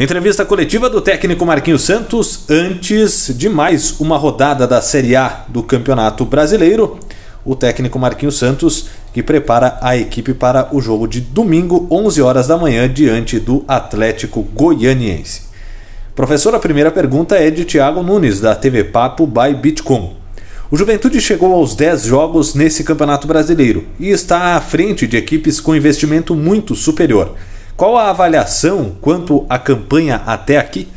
Entrevista coletiva do técnico Marquinhos Santos antes de mais uma rodada da Série A do Campeonato Brasileiro. O técnico Marquinhos Santos que prepara a equipe para o jogo de domingo, 11 horas da manhã, diante do Atlético Goianiense. Professor, a primeira pergunta é de Thiago Nunes, da TV Papo by Bitcom. O Juventude chegou aos 10 jogos nesse Campeonato Brasileiro e está à frente de equipes com investimento muito superior. Qual a avaliação quanto à campanha até aqui?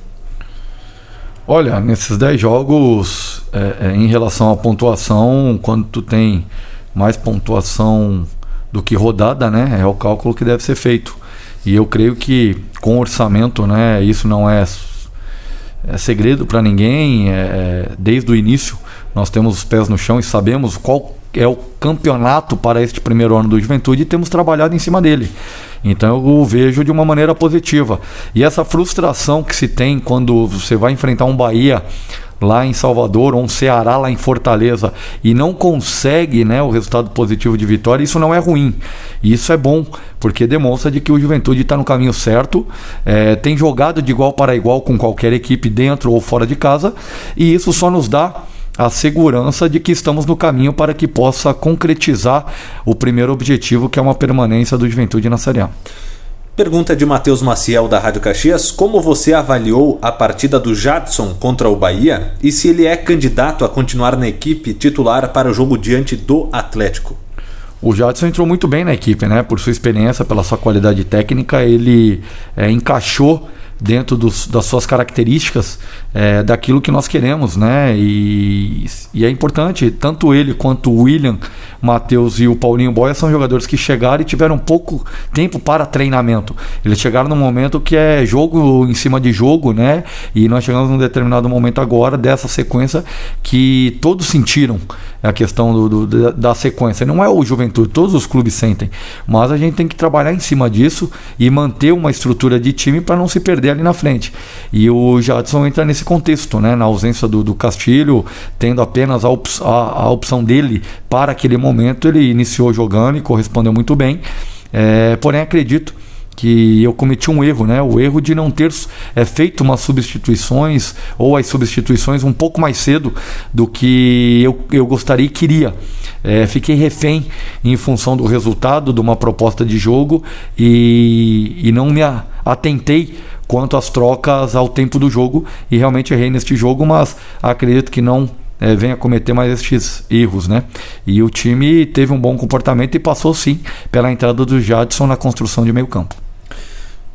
Olha, nesses 10 jogos, em relação à pontuação, quando tu tem mais pontuação do que rodada, né, é o cálculo que deve ser feito. E eu creio que com orçamento, né, isso não é segredo para ninguém. Desde o início nós temos os pés no chão e sabemos qual é o campeonato para este primeiro ano do Juventude e temos trabalhado em cima dele. Então eu vejo de uma maneira positiva. E essa frustração que se tem quando você vai enfrentar um Bahia lá em Salvador, ou um Ceará lá em Fortaleza, e não consegue, né, o resultado positivo de vitória, isso não é ruim. Isso é bom, porque demonstra de que o Juventude está no caminho certo, tem jogado de igual para igual com qualquer equipe dentro ou fora de casa, e isso só nos dá a segurança de que estamos no caminho para que possa concretizar o primeiro objetivo, que é uma permanência do Juventude na Série A. Pergunta de Matheus Maciel, da Rádio Caxias: como você avaliou a partida do Jadson contra o Bahia e se ele é candidato a continuar na equipe titular para o jogo diante do Atlético? O Jadson entrou muito bem na equipe, né? Por sua experiência, pela sua qualidade técnica, ele encaixou dentro das suas características, daquilo que nós queremos, né? E é importante, tanto ele quanto o William, Matheus e o Paulinho Boia são jogadores que chegaram e tiveram pouco tempo para treinamento. Eles chegaram num momento que é jogo em cima de jogo, né? E nós chegamos num determinado momento agora dessa sequência que todos sentiram a questão da sequência. Não é o Juventude, todos os clubes sentem, mas a gente tem que trabalhar em cima disso e manter uma estrutura de time para não se perder ali na frente. E o Jadson entra nesse contexto, né? Na ausência do Castilho, tendo apenas a opção dele para aquele momento, ele iniciou jogando e correspondeu muito bem. Porém, acredito que eu cometi um erro, né? O erro de não ter feito umas substituições, ou as substituições um pouco mais cedo do que eu gostaria e queria. Fiquei refém em função do resultado de uma proposta de jogo e não me atentei quanto às trocas ao tempo do jogo, e realmente errei neste jogo, mas acredito que não venha cometer mais estes erros, né? E o time teve um bom comportamento e passou sim pela entrada do Jadson na construção de meio campo.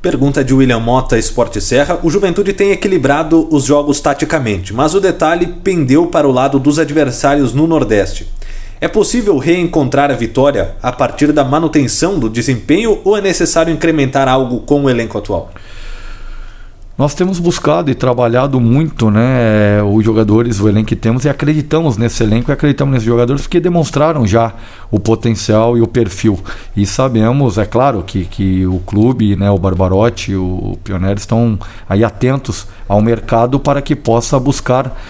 Pergunta de William Mota, Esporte Serra: o Juventude tem equilibrado os jogos taticamente, mas o detalhe pendeu para o lado dos adversários no Nordeste. É possível reencontrar a vitória a partir da manutenção do desempenho ou é necessário incrementar algo com o elenco atual? Nós temos buscado e trabalhado muito, né, os jogadores, o elenco que temos, e acreditamos nesse elenco e acreditamos nesses jogadores porque demonstraram já o potencial e o perfil. E sabemos, é claro, que o clube, né, o Barbarotti, o Pioneiro estão aí atentos ao mercado para que possa buscar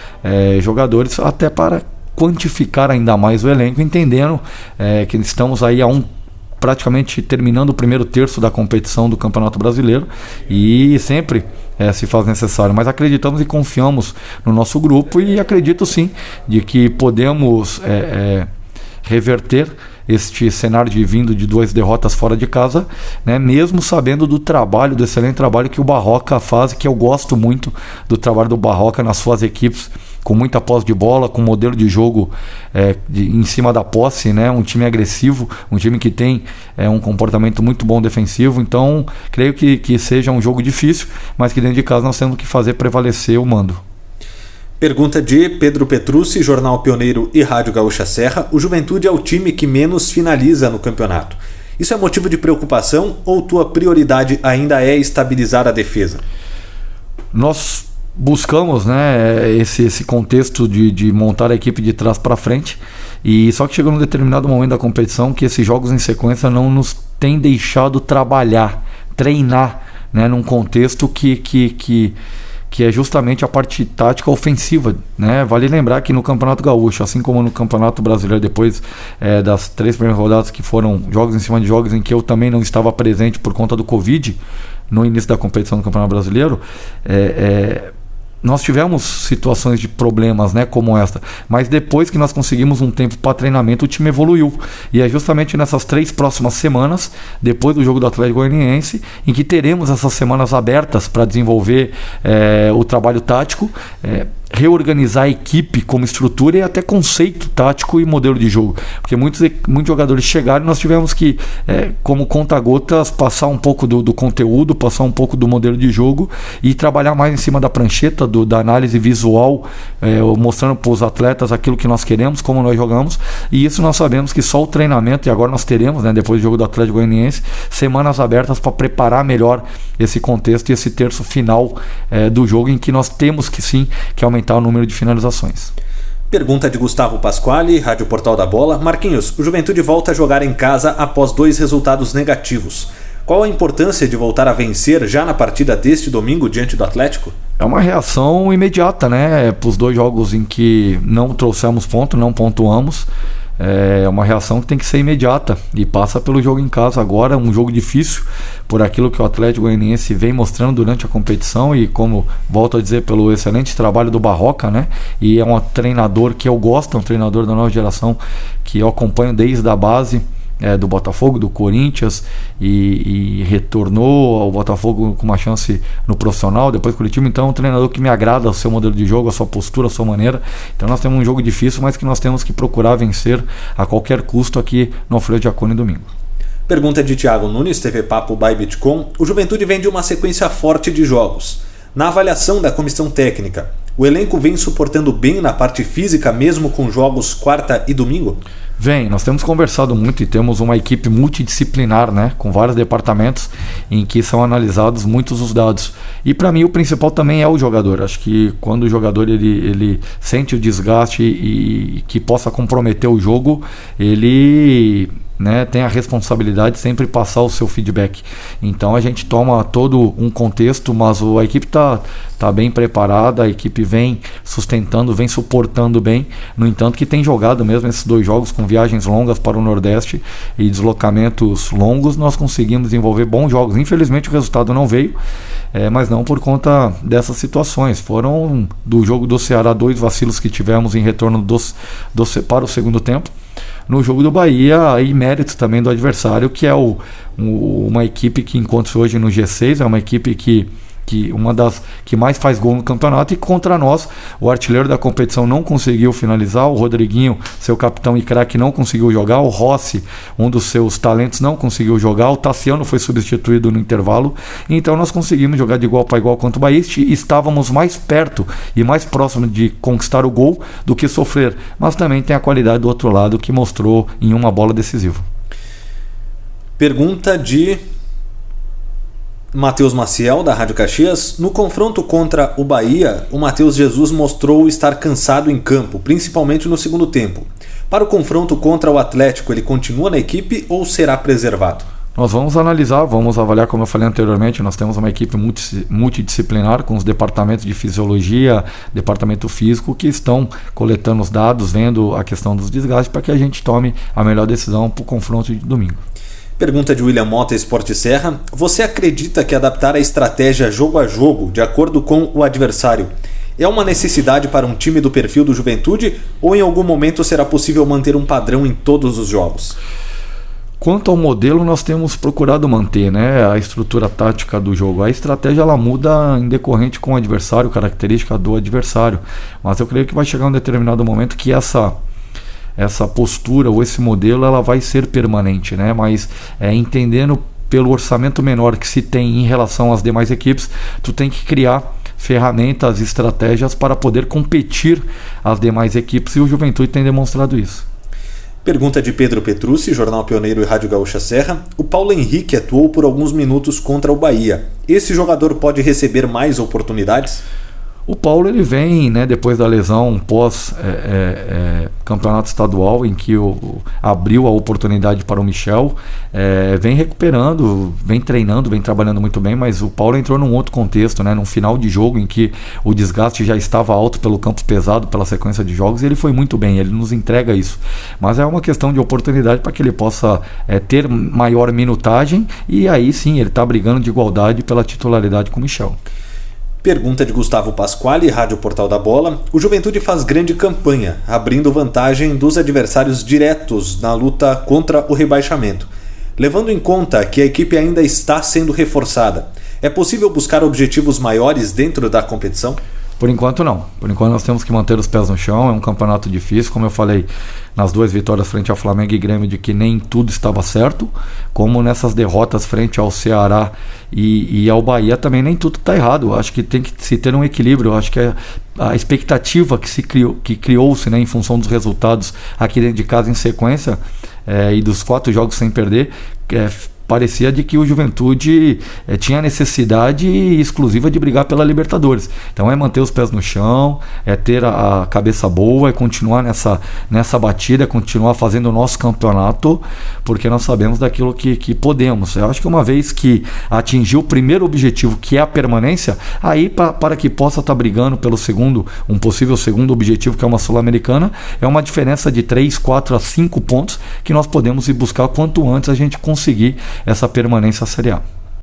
jogadores, até para quantificar ainda mais o elenco, entendendo que estamos aí praticamente terminando o primeiro terço da competição do Campeonato Brasileiro e sempre se faz necessário, mas acreditamos e confiamos no nosso grupo e acredito sim de que podemos reverter este cenário vindo de 2 derrotas fora de casa, né, mesmo sabendo do excelente trabalho que o Barroca faz, que eu gosto muito do trabalho do Barroca nas suas equipes, com muita posse de bola, com modelo de jogo em cima da posse, né, um time agressivo, um time que tem um comportamento muito bom defensivo. Então creio que seja um jogo difícil, mas que dentro de casa nós temos que fazer prevalecer o mando. Pergunta de Pedro Petrucci, Jornal Pioneiro e Rádio Gaúcha Serra: o Juventude é o time que menos finaliza no campeonato. Isso é motivo de preocupação ou tua prioridade ainda é estabilizar a defesa? Nós buscamos, né, esse contexto de montar a equipe de trás para frente, e só que chegou num determinado momento da competição que esses jogos em sequência não nos têm deixado treinar, né, num contexto que que é justamente a parte tática ofensiva, né? Vale lembrar que no Campeonato Gaúcho, assim como no Campeonato Brasileiro, depois das 3 primeiras rodadas que foram jogos em cima de jogos em que eu também não estava presente por conta do Covid, no início da competição do Campeonato Brasileiro, nós tivemos situações de problemas, né, como esta, mas depois que nós conseguimos um tempo para treinamento, o time evoluiu, e é justamente nessas 3 próximas semanas, depois do jogo do Atlético Goianiense, em que teremos essas semanas abertas para desenvolver o trabalho tático, reorganizar a equipe como estrutura e até conceito tático e modelo de jogo, porque muitos jogadores chegaram e nós tivemos que, como conta-gotas, passar um pouco do conteúdo, passar um pouco do modelo de jogo e trabalhar mais em cima da prancheta, da análise visual, mostrando para os atletas aquilo que nós queremos, como nós jogamos, e isso nós sabemos que só o treinamento, e agora nós teremos, né, depois do jogo do Atlético Goianiense, semanas abertas para preparar melhor esse contexto e esse terço final do jogo, em que nós temos que sim que aumentar o número de finalizações. Pergunta de Gustavo Pasquale, Rádio Portal da Bola. Marquinhos, o Juventude volta a jogar em casa após 2 resultados negativos. Qual a importância de voltar a vencer já na partida deste domingo diante do Atlético? É uma reação imediata, né? Para os 2 jogos em que não trouxemos ponto, não pontuamos. É uma reação que tem que ser imediata e passa pelo jogo em casa agora, um jogo difícil por aquilo que o Atlético Goianiense vem mostrando durante a competição e, como volto a dizer, pelo excelente trabalho do Barroca, né? E é um treinador que eu gosto, um treinador da nova geração que eu acompanho desde a base do Botafogo, do Corinthians, e retornou ao Botafogo com uma chance no profissional, depois coletivo. Então é um treinador que me agrada o seu modelo de jogo, a sua postura, a sua maneira. Então nós temos um jogo difícil, mas que nós temos que procurar vencer a qualquer custo aqui no Alfredo Jaconi domingo. Pergunta de Thiago Nunes, TV Papo by Bitcom. O Juventude vem de uma sequência forte de jogos. Na avaliação da comissão técnica, o elenco vem suportando bem na parte física, mesmo com jogos quarta e domingo? Vem, nós temos conversado muito e temos uma equipe multidisciplinar, né, com vários departamentos em que são analisados muitos os dados. E para mim o principal também é o jogador. Acho que quando o jogador ele sente o desgaste e que possa comprometer o jogo, ele, né, tem a responsabilidade de sempre passar o seu feedback. Então a gente toma todo um contexto, mas a equipe tá bem preparada, a equipe vem sustentando, vem suportando bem. No entanto, que tem jogado mesmo esses 2 jogos com viagens longas para o Nordeste e deslocamentos longos, nós conseguimos desenvolver bons jogos. Infelizmente o resultado não veio, mas não por conta dessas situações. Foram do jogo do Ceará 2 vacilos que tivemos em retorno para o segundo tempo. No jogo do Bahia, e mérito também do adversário, que é uma equipe que encontra-se hoje no G6, é uma equipe que uma das que mais faz gol no campeonato, e contra nós, o artilheiro da competição não conseguiu finalizar, o Rodriguinho, seu capitão e craque, não conseguiu jogar, o Rossi, um dos seus talentos, não conseguiu jogar, o Tassiano foi substituído no intervalo, então nós conseguimos jogar de igual para igual contra o Bahia, e estávamos mais perto e mais próximo de conquistar o gol do que sofrer, mas também tem a qualidade do outro lado que mostrou em uma bola decisiva. Pergunta de Matheus Maciel, da Rádio Caxias. No confronto contra o Bahia, o Matheus Jesus mostrou estar cansado em campo, principalmente no segundo tempo. Para o confronto contra o Atlético, ele continua na equipe ou será preservado? Nós vamos analisar, vamos avaliar, como eu falei anteriormente, nós temos uma equipe multidisciplinar com os departamentos de fisiologia, departamento físico, que estão coletando os dados, vendo a questão dos desgastes, para que a gente tome a melhor decisão para o confronto de domingo. Pergunta de William Mota, Esporte Serra. Você acredita que adaptar a estratégia jogo a jogo, de acordo com o adversário, é uma necessidade para um time do perfil do Juventude, ou em algum momento será possível manter um padrão em todos os jogos? Quanto ao modelo, nós temos procurado manter, né, a estrutura tática do jogo. A estratégia ela muda em decorrente com o adversário, característica do adversário. Mas eu creio que vai chegar um determinado momento que essa postura ou esse modelo ela vai ser permanente, né? Mas entendendo pelo orçamento menor que se tem em relação às demais equipes, tu tem que criar ferramentas, estratégias para poder competir as demais equipes, e o Juventude tem demonstrado isso. Pergunta de Pedro Petrucci, Jornal Pioneiro e Rádio Gaúcha Serra. O Paulo Henrique atuou por alguns minutos contra o Bahia. Esse jogador pode receber mais oportunidades? O Paulo ele vem, né, depois da lesão pós campeonato estadual, em que abriu a oportunidade para o Michel, vem recuperando, vem treinando, vem trabalhando muito bem, mas o Paulo entrou num outro contexto, né, num final de jogo em que o desgaste já estava alto pelo campo pesado, pela sequência de jogos, e ele foi muito bem, ele nos entrega isso. Mas é uma questão de oportunidade para que ele possa ter maior minutagem, e aí sim ele está brigando de igualdade pela titularidade com o Michel. Pergunta de Gustavo Pasquale, Rádio Portal da Bola. O Juventude faz grande campanha, abrindo vantagem dos adversários diretos na luta contra o rebaixamento. Levando em conta que a equipe ainda está sendo reforçada, é possível buscar objetivos maiores dentro da competição? Por enquanto não. Por enquanto nós temos que manter os pés no chão. É um campeonato difícil, como eu falei nas 2 vitórias frente ao Flamengo e Grêmio, de que nem tudo estava certo, como nessas derrotas frente ao Ceará e ao Bahia também nem tudo está errado. Eu acho que tem que se ter um equilíbrio. Eu acho que a expectativa que criou-se, né, em função dos resultados aqui dentro de casa em sequência, e dos 4 jogos sem perder, parecia de que o Juventude tinha necessidade exclusiva de brigar pela Libertadores. Então é manter os pés no chão, é ter a cabeça boa, é continuar nessa batida, é continuar fazendo o nosso campeonato, porque nós sabemos daquilo que podemos. Eu acho que uma vez que atingir o primeiro objetivo, que é a permanência, aí para que possa estar brigando pelo um possível segundo objetivo, que é uma Sul-Americana, é uma diferença de 3, 4 a 5 pontos que nós podemos ir buscar quanto antes a gente conseguir essa permanência à Série A.